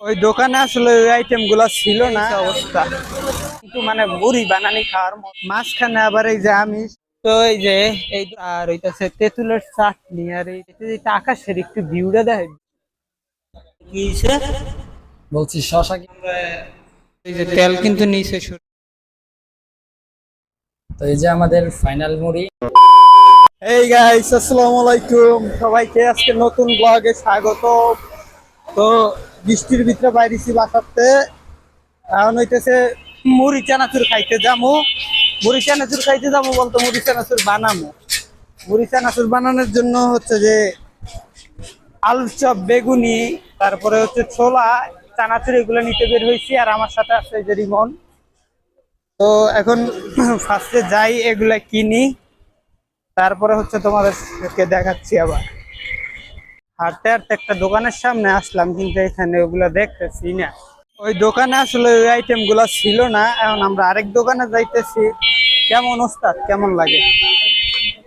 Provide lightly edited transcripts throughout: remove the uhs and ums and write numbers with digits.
ওই দোকানে আসলে ওই আইটেম গুলা ছিল না অবস্থা, কিন্তু মানে মুড়ি বানানি খাওয়ার মাঝখানে আবার এই যে আমিষ। তো এই যে এই আর ওইটাছে তেঁতুলের চাটনি, আর এই আকাশের একটু ভিউটা দেখে কি হইছে? বলছি শশা এই যে তেল কিন্তু নিচে তো এই যে আমাদের ফাইনাল মুড়ি। এই গাইস, আসসালামু আলাইকুম সবাইকে, আজকে নতুন ব্লগে স্বাগত। তো বৃষ্টির ভিতরে বাইরেছি বাসাতে, এখন হইতেছে মুড়ি চানাচুর খাইতে যাবো। মুড়ি চানাচুর খাইতে যাবো বলতে মুড়ি চানাচুর বানাবো। মুড়ি চানাচুর বানানোর জন্য হচ্ছে যে আলুর চপ, বেগুনি, তারপরে হচ্ছে ছোলা, চানাচুর এগুলো নিতে বের হয়েছি। আর আমার সাথে আছে যে রিমন। তো এখন ফার্স্টে যাই এগুলা কিনি, তারপরে হচ্ছে তোমাদেরকে দেখাচ্ছি। আবার হাঁটতে হাঁটতে একটা দোকানের সামনে আসলাম, কিন্তু এখানে ওগুলা দেখতেছি না। ওই দোকানে আসলে ওই আইটেম গুলা ছিল না। এখন আমরা আরেক দোকানে যাইতেছি। কেমন ওস্তাদ, কেমন লাগে?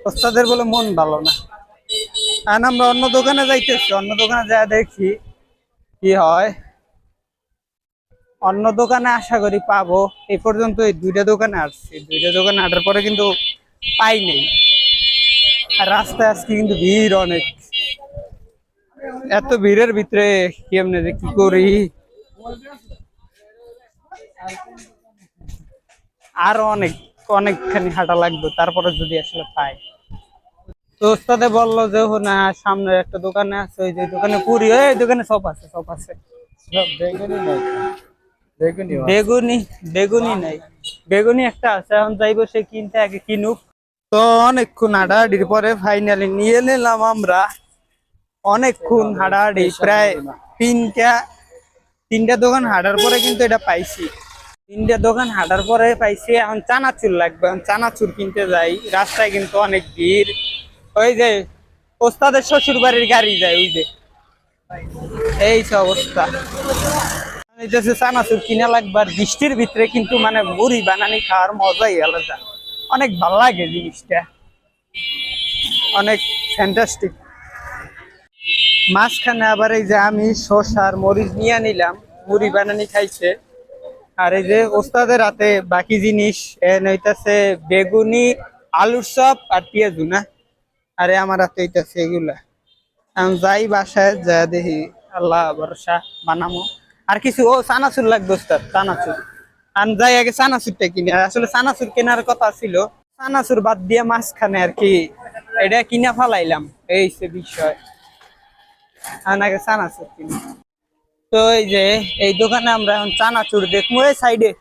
ওস্তাদের বলে মন ভালো না। এখন আমরা অন্য দোকানে যাইতেছি, অন্য দোকানে যা দেখি কি হয়। অন্য দোকানে আশা করি পাবো। এই পর্যন্ত এই দুইটা দোকানে আসছি, দুইটা দোকানে আসার পরে কিন্তু পাই নেই। আর রাস্তায় আজকে কিন্তু ভিড় অনেক। এত ভিড়ের ভিতরে কেমনে যে কি করি, আর অনেকখানি হাঁটা লাগবে তারপরে যদি আসলে পাই। তো ওস্তাদে বললো যে না, সামনে একটা দোকানে আছে, ওই যে দোকানে পুরি, ওই দোকানে সব আছে, সব আছে। বেগুনি বেগুনি নাই, বেগুনি একটা আছে। এখন যাইবো, সে কিনতে আগে কিনুক। তো অনেকক্ষণ হাঁটাহাঁটির পরে ফাইনালি নিয়ে নিলাম আমরা। অনেকক্ষণ হাঁটাহাঁটি, প্রায় তিনটা দোকান হাঁটার পরে কিন্তু এটা পাইছি। তিনটা দোকান হাঁটার পরে পাইছি। এখন চানাচুর লাগবে, এখন চানাচুর কিনতে যাই। রাস্তায় কিন্তু অনেক ভিড়। ওই যে ওস্তাদের শ্বশুর বাড়ির গাড়ি যায়, ওই যে এই অবস্থা। চানাচুর কিনা লাগবে। আর বৃষ্টির ভিতরে কিন্তু মানে মুড়ি বানানি খাওয়ার মজাই আলাদা। অনেক ভালো লাগে জিনিসটা, অনেক ফ্যান্টাস্টিক। মাঝখানে আবার এই যে আমি শসা আর মরিচ নিয়ে নিলাম, মুড়ি বানানি খাইছে। আর এই যে ওস্তাদের হাতে বাকি জিনিস হইতাছে বেগুনি, আলুর চপ আর পেঁয়াজু না। আরে আমার হাতে হইতাছে এগুলা। আমি যাই বাসায় যা দেখি আল্লাহ ভরসা বানামো। আর কিছু চানাচুর লাগবে ওস্তাদ, চানাচুর। আমি যাই আগে চানাচুরটা কিনে। আসলে চানাচুর কেনার কথা ছিল, চানাচুর বাদ দিয়ে মাঝখানে আর কি এটা কিনা ফালাইলাম, এই সে বিষয়। আগে চানাচুর কিনি। তো এই যে এই দোকানে আমরা এখন চানাচুর দেখবো, এই সাইডে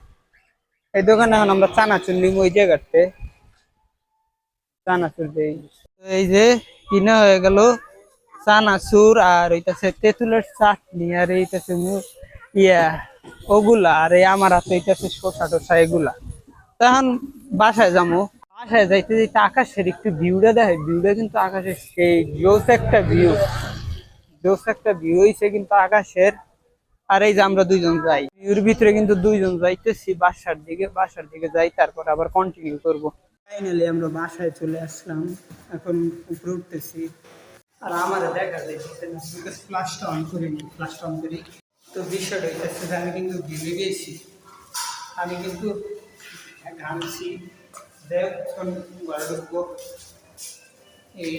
এই দোকানে এখন আমরা চানাচুর নিবো। ওই জায়গাতে চানাচুর দেই। এই যে কিনা হয়ে গেল চানাচুর, আর ওইটাছে তেঁতুলের চাটনি, আর এইটাছে ওগুলা, আর এই আমার হাতে এইটাছে শসা টসা এগুলা। তখন বাসায় যাবো। বাসায় যাইতে যাইতে আকাশের একটু ভিউটা দেখে, ভিউটা কিন্তু আকাশের সেই জোস একটা ভিউ, জোস একটা ভিউ হয়েছে কিন্তু আকাশের। আর এই যে আমরা দুইজন যাই, ভিউর ভিতরে কিন্তু দুইজন যাইতেছি বাসার দিকে যাই, তারপর আবার কন্টিনিউ করবো। ফাইনালি আমরা বাসায় চলে আসলাম, এখন উপরে উঠতেছি। আর আমার দেখা যাইতেছে না, ফ্ল্যাশটা অন করিনি, ফ্ল্যাশটা অন করি। তো বিষয়টা হইতেছে যে আমি কিন্তু ভিজে গেছি, আমি কিন্তু ঘামছি। এখন ঘরে ঢুকবো। এই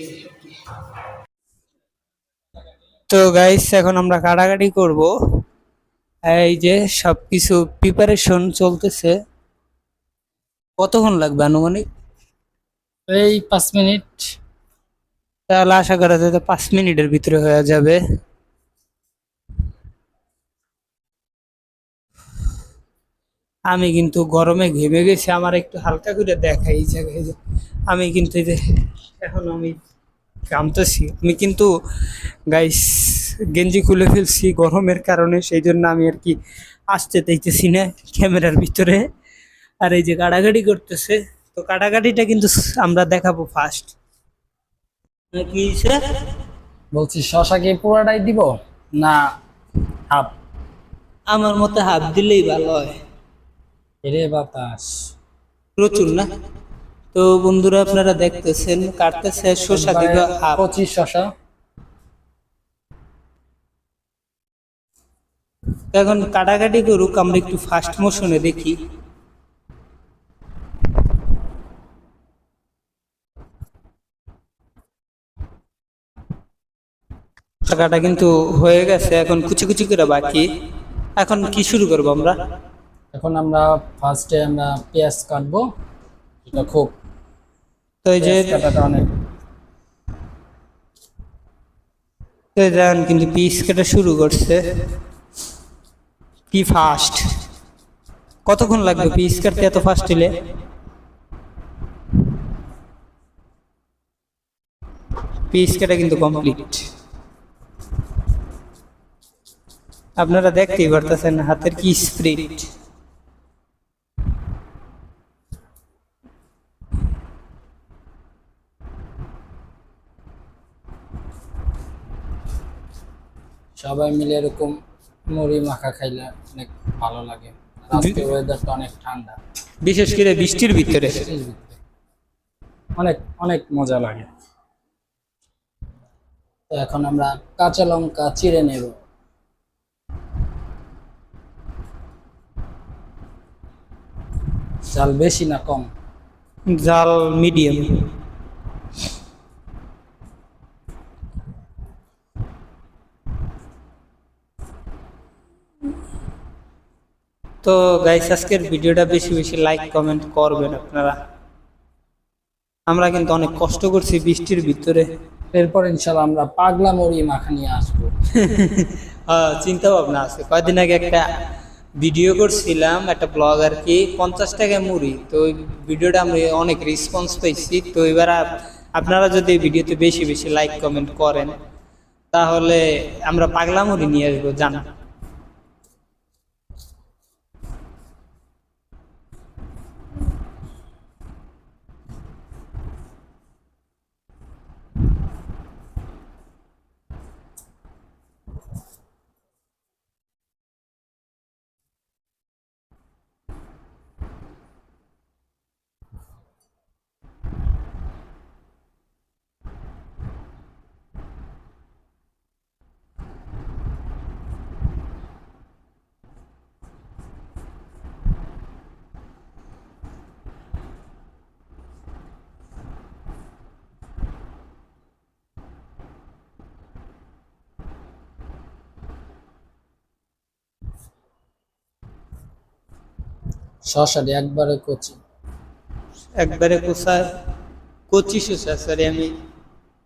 তো গাইস, এখন আমরা কাটাকাটি করব। এই যে সবকিছু প্রিপারেশন চলতেছে। কতক্ষণ লাগবে আনুমানিক? এই 5 মিনিট। তাহলে আশা করা যায় 5 মিনিটের ভিতরে হয়ে যাবে। আমি কিন্তু গরমে ঘেমে গেছি, আমার একটু হালকা করে দেখাই এই জায়গায় যে আমি কিন্তু এই যে এখন আমি ঘামতেছি। আমি কিন্তু গাইস গেঞ্জি খুলে ফেলছি গরমের কারণে, সেই জন্য আমি আর কি আসতে চাইতেছি না ক্যামেরার ভিতরে। আর এই যে কাটাকাটি করতেছে, তো কাটাকাটিটা কিন্তু আমরা দেখাবো ফার্স্ট। কি বলছি শশা কি পুরোটাই দিব না হাফ? আমার মতে হাফ দিলেই ভালো হয়। এরে বাতাস প্রচুর না? তো বন্ধুরা আপনারা দেখতেছেন কাটতেছে, শসা দিব হাফ। 25 শশা। তো এখন কাটাকাটি করুক, আমরা একটু ফাস্ট মোশনে দেখি। কাটা কিন্তু হয়ে গেছে, এখন কুচি কুচি করে বাকি। এখন কি শুরু করবো আমরা? এখন আমরা ফার্স্টে আমরা পেঁয়াজ কাটবো। এটা খুব তো এই যে পেঁয়াজ কাটাটা অনেক তো এই দেখেন কিন্তু পিস কাটা শুরু করছে, কি ফাস্ট! কতক্ষণ লাগবে পিস কাটতে এত ফাস্ট হলে? পিস কাটা কিন্তু কমপ্লিট, আপনারা দেখতেই পারতেছেন হাতের কি স্পিরিট। সবাই মিলে এরকম মুড়ি মাখা খাইলে অনেক ভালো লাগে। আর আজকে ওয়েদারটা অনেক ঠান্ডা, বিশেষ করে বৃষ্টির ভিতরে। বৃষ্টির ভিতরে অনেক অনেক মজা লাগে। তো এখন আমরা কাঁচা লঙ্কা চিড়ে নেব। ঝাল বেশি না কম? জাল মিডিয়াম। তো গাইস, আজকের ভিডিওটা বেশি বেশি লাইক কমেন্ট করবেন আপনারা। আমরা কিন্তু অনেক কষ্ট করছি বৃষ্টির ভিতরে। এরপর ইনশাল্লাহ আমরা পাগলা মুড়ি মাখা নিয়ে আসবো। চিন্তা ভাবনা আছে, কয়েকদিন আগে একটা ভিডিও করছিলাম, একটা ব্লগ আর কি, 50 টাকা মুড়ি। তো ওই ভিডিওটা আমরা অনেক রেসপন্স পাইছি। তো এবার আপনারা যদি এই ভিডিওতে বেশি বেশি লাইক কমেন্ট করেন, তাহলে আমরা পাগলা মুড়ি নিয়ে আসবো, জান। শশাটি একবারে কচি। একবারে কচি শসা, সরি আমি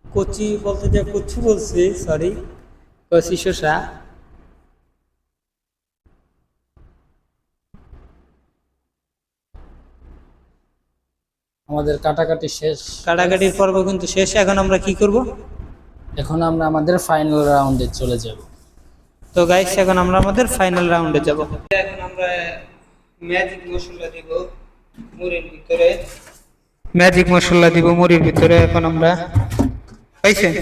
কচি বলতে যা কচু বলছি, সরি, কচি শসা। আমাদের কাটাকাটি শেষ। কাটাকাটির পর্ব কিন্তু শেষ। এখন আমরা কি করব? এখন আমরা আমাদের ফাইনাল রাউন্ডে চলে যাব। তো গাইস, এখন আমরা আমাদের ফাইনাল রাউন্ডে যাব। এখন আমরা ম্যাজিক মশলা দিব মুড়ির ভিতরে। ম্যাজিক মশলা দিব মুড়ির ভিতরে। এখন আমরা পাইছেন,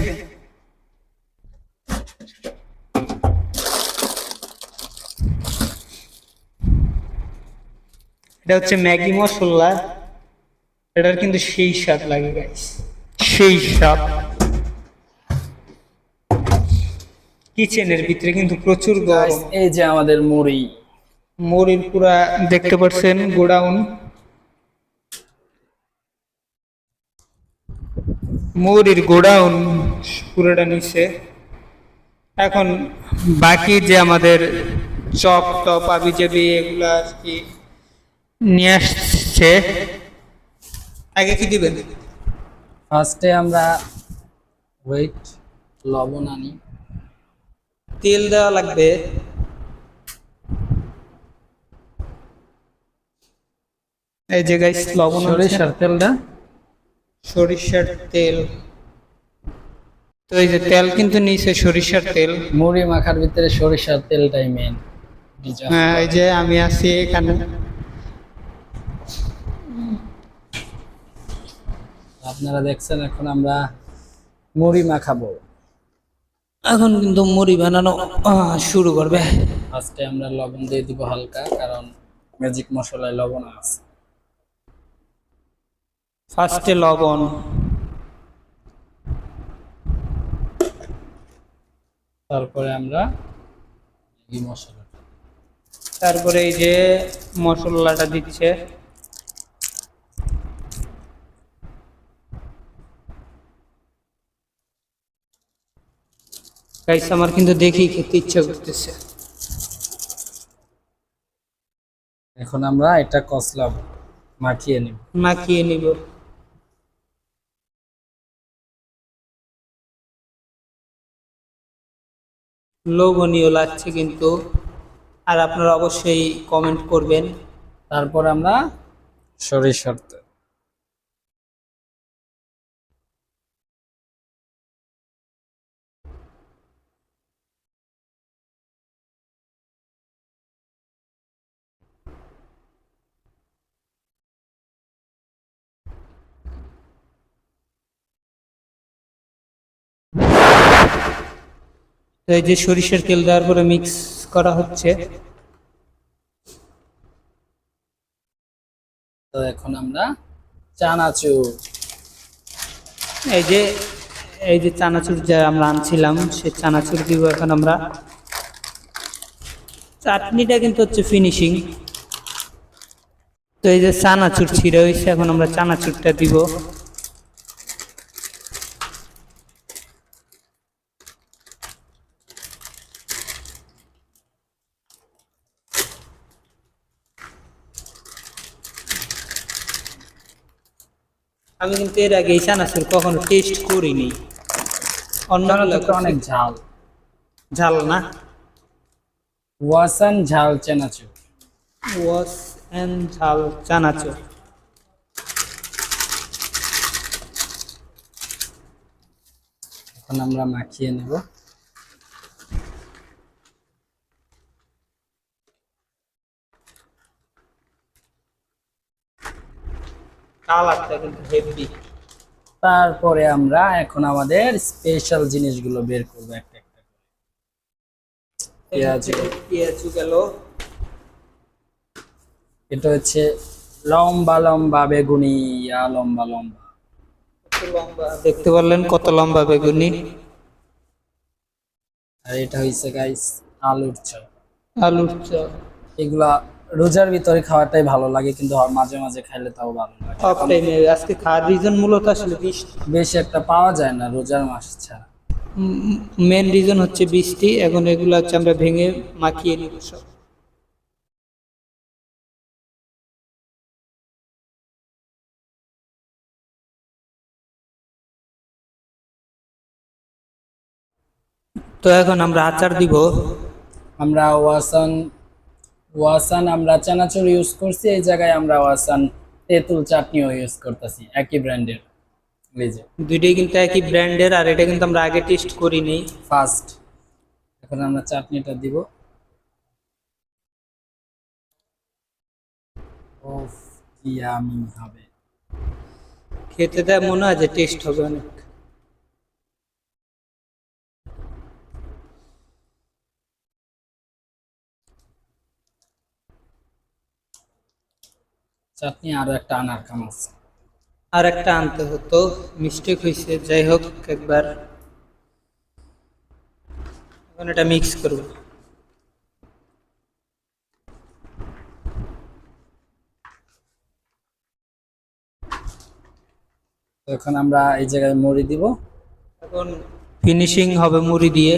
এটা হচ্ছে ম্যাগি মশলা। এটার কিন্তু সেই স্বাদ লাগে গাইস, সেই স্বাদ। কিচেনের ভিতরে কিন্তু প্রচুর গরম। এই যে আমাদের মুড়ি। মুড়ির পুরা দেখতে পাচ্ছেন গোডাউন, মুড়ির গোডাউন পুরোটা নিচে। এখন বাকি যে আমাদের চপ টপ আবি যাবি এগুলো আর কি নিয়ে আসছে। আগে কি দিবেন? ফার্স্টে আমরা ওয়েট লবণ আনি। তেল দেওয়া লাগবে। এই যে গাইস লবণ, সরিষার তেলটা, সরিষার তেল। তো এই যে তেল কিন্তু নিচে সরিষার তেল। মুড়ি মাখার ভিতরে সরিষার তেলটাই মেন। হ্যাঁ, এই যে আমি আছি এখানে। আপনারা দেখছেন এখন আমরা মুড়ি মাখাবো। এখন কিন্তু মুড়ি বানানো শুরু করবে। ফার্স্টে আমরা লবণ দিয়ে দিব হালকা, কারণ ম্যাজিক মশলায় লবণ আছে। ফার্স্টে লবণ, তারপরে আমরা ম্যাগি মশলাটা তারপরে এই যে মশলাটা দিচ্ছে। গাইস আমার কিন্তু দেখেই খেতে ইচ্ছা করতেছে। এখন আমরা এটা কসলা মাখিয়ে নিব। মাখিয়ে নিব। লোভনীয় লাগছে কিন্তু, আর আপনারা অবশ্যই কমেন্ট করবেন। তারপর আমরা সরিষার তেল। তো এই যে সরিষার তেল দেওয়ার পরে মিক্স করা হচ্ছে। তো এখন আমরা চানাচুর। এই যে চানাচুর যা আমরা আনছিলাম সে চানাচুর দিব এখন আমরা। চাটনিটা কিন্তু হচ্ছে ফিনিশিং। তো এই যে চানাচুর ছিঁড়ে হয়েছে, এখন আমরা চানাচুরটা দিব। আমি কিন্তু এর আগে এই চানাচুর কখনো টেস্ট করিনি। চানাচুরটা অনেক ঝাল। ঝাল না? ওয়াসান ঝাল চানাচুর। ওয়াস এন্ড ঝাল চানাচুর। এখন আমরা মাখিয়ে নেব। কালারটা কিন্তু হেভি। তারপরে আমরা এখন আমাদের স্পেশাল জিনিসগুলো বের করব একটা একটা করে। পেঁয়াজ, পেঁয়াজ গেল। এটা হচ্ছে লম্বা লম্বা বেগুনি, লম্বা লম্বা। লম্বা দেখতে পারলেন কত লম্বা বেগুনি। আর এটা হইছে গাইস আলুর চপ। আলুর চপ। এগুলা রোজার ভিতরে খাওয়াটাই ভালো লাগে, কিন্তু মাঝে মাঝে খাইলে তাও ভালো লাগে। অফ টাইমে আজকে খাওয়ার রিজন মূলত আসলে বৃষ্টি। বেশি একটা পাওয়া যায় না রোজার মাস ছাড়া। মেন রিজন হচ্ছে বৃষ্টি। এখন এগুলো হচ্ছে আমরা ভেঙে মাখিয়ে নিব সব। তো এখন আমরা আচার দিব। আমরা ওয়াসান আমরা চানাচুর ইউজ করছি, এই জায়গায় আমরা ওয়াসান তেঁতুল চাটনিও ইউজ করতেছি, একই ব্র্যান্ডের। এই যে দুইটাই কিন্তু একই ব্র্যান্ডের, আর এটা কিন্তু আমরা আগে টেস্ট করিনি। ফার্স্ট। এখন আমরা চাটনিটা দিব। ওফ কি ইয়ামি হবে। খেতে দেয় মনে হয় যে টেস্ট হবে অনেক। চাটনি আরো একটা আনার কাম আছে। আর একটা আনতে হতো, মিস্টেক হয়েছে। যাই হোক একবার এখন এটা মিক্স করব। তো এখন আমরা এই জায়গায় মুড়ি দিব। এখন ফিনিশিং হবে মুড়ি দিয়ে।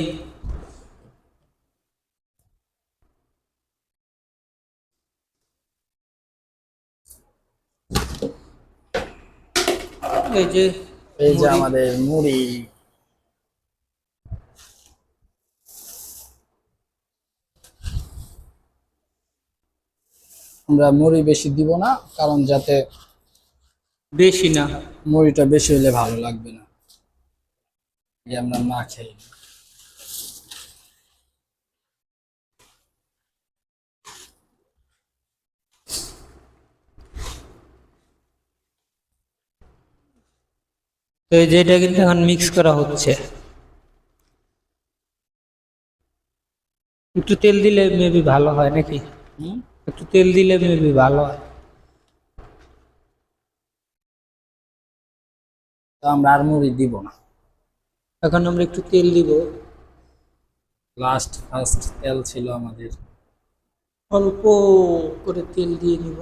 এই যে মুড়ি। আমাদের মুড়ি। আমরা মুড়ি বেশি দিব না, কারণ যাতে বেশি না। মুড়িটা বেশি হলে ভালো লাগবে না। এই আমরা মাখাই। তো এই যে এটা কিন্তু এখন মিক্স করা হচ্ছে। একটু তেল দিলে মেবি ভালো হয় নাকি? একটু তেল দিলে মেবি ভালো হয়। তো আমরা আর মুড়ি দিব না। এখন আমরা একটু তেল দিব। ফার্স্ট তেল ছিল আমাদের। অল্প করে তেল দিয়ে নিব,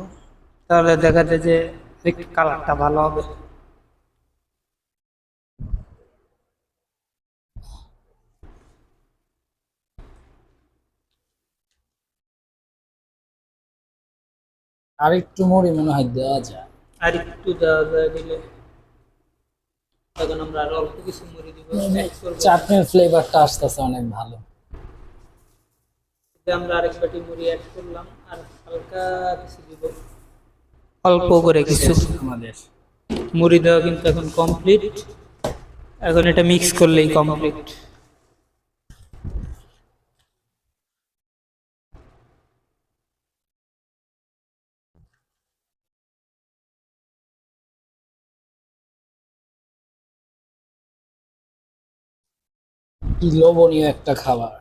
তাহলে দেখা যায় যে একটু কালারটা ভালো হবে। আর একটু মুড়ি মনে হয় দেওয়া যায়। আর একটু দেওয়া যায় দিলে, এখন আমরা আরো অল্প কিছু মুড়ি দিব, add করবো। চাটনির ফ্লেভারটা আসতেছে অনেক ভালো। এতে আমরা আরেক বাটি মুড়ি অ্যাড করলাম, আর হালকা কিছু দিব, অল্প করে কিছু। আমাদের মুড়ি দেওয়া কিন্তু এখন কমপ্লিট, এখন এটা মিক্স করলেই কমপ্লিট। কি লোভনীয় একটা খাবার,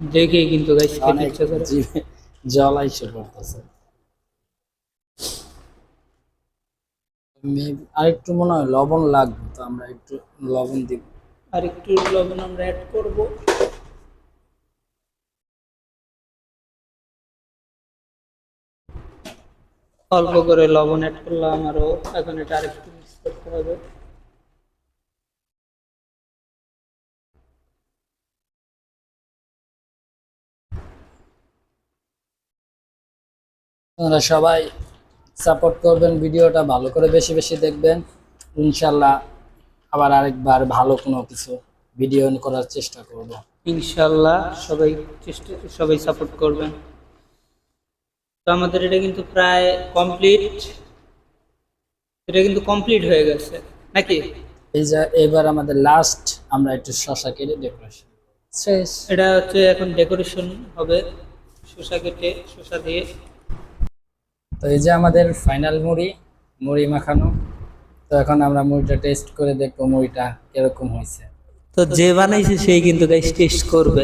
দেখেই কিন্তু গাইস খেতে অনেক ইচ্ছা করে। জিভে জল আইসে পড়তেছে। আর একটু মনে হয় লবণ লাগবে, তো আমরা একটু লবণ দিব। আর একটু লবণ আমরা অ্যাড করব। অল্প করে লবণ অ্যাড করলাম আরো, এখন এটা আরেকটু মিক্স করতে হবে। আপনারা সবাই সাপোর্ট করবেন, ভিডিওটা ভালো করে বেশি বেশি দেখবেন। ইনশাল্লাহ আবার আরেকবার ভালো কোনো কিছু ভিডিও করার চেষ্টা করব। ইনশাল্লাহ সবাই সাপোর্ট করবেন। তো আমাদের এটা কিন্তু প্রায় কমপ্লিট, এটা কিন্তু কমপ্লিট হয়ে গেছে নাকি? এই যে এবার আমাদের লাস্ট, আমরা একটু শসা কেটে ডেকোরেশন শেষ। এটা হচ্ছে এখন ডেকোরেশন হবে, শসা কেটে শসা দিয়ে। তো এই যে আমাদের ফাইনাল মুড়ি, মুড়ি মাখানো। তো এখন আমরা মুড়িটা টেস্ট করে দেখবো মুড়িটা কিরকম হয়েছে। তো যে বানাইছে সেই কিন্তু গাইস টেস্ট করবে,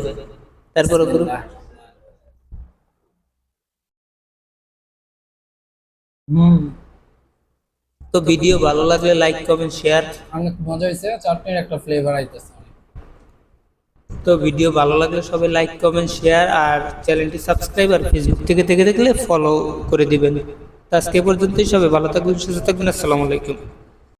তারপরে করুন। হুম, তো ভিডিও ভালো লাগলে লাইক কমেন্ট শেয়ার। অনেক মজা হয়েছে, চাটনির একটা ফ্লেভার আইতেছে। তো ভিডিও ভালো লাগলে সবাই লাইক কমেন্ট শেয়ার, আর চ্যানেলটি সাবস্ক্রাইব, আর ফেসবুক থেকে দেখলে ফলো করে দিবেন। তো আজকে পর্যন্তই, সবাই ভালো থাকবেন, সুস্থ থাকবেন, আসসালামু আলাইকুম।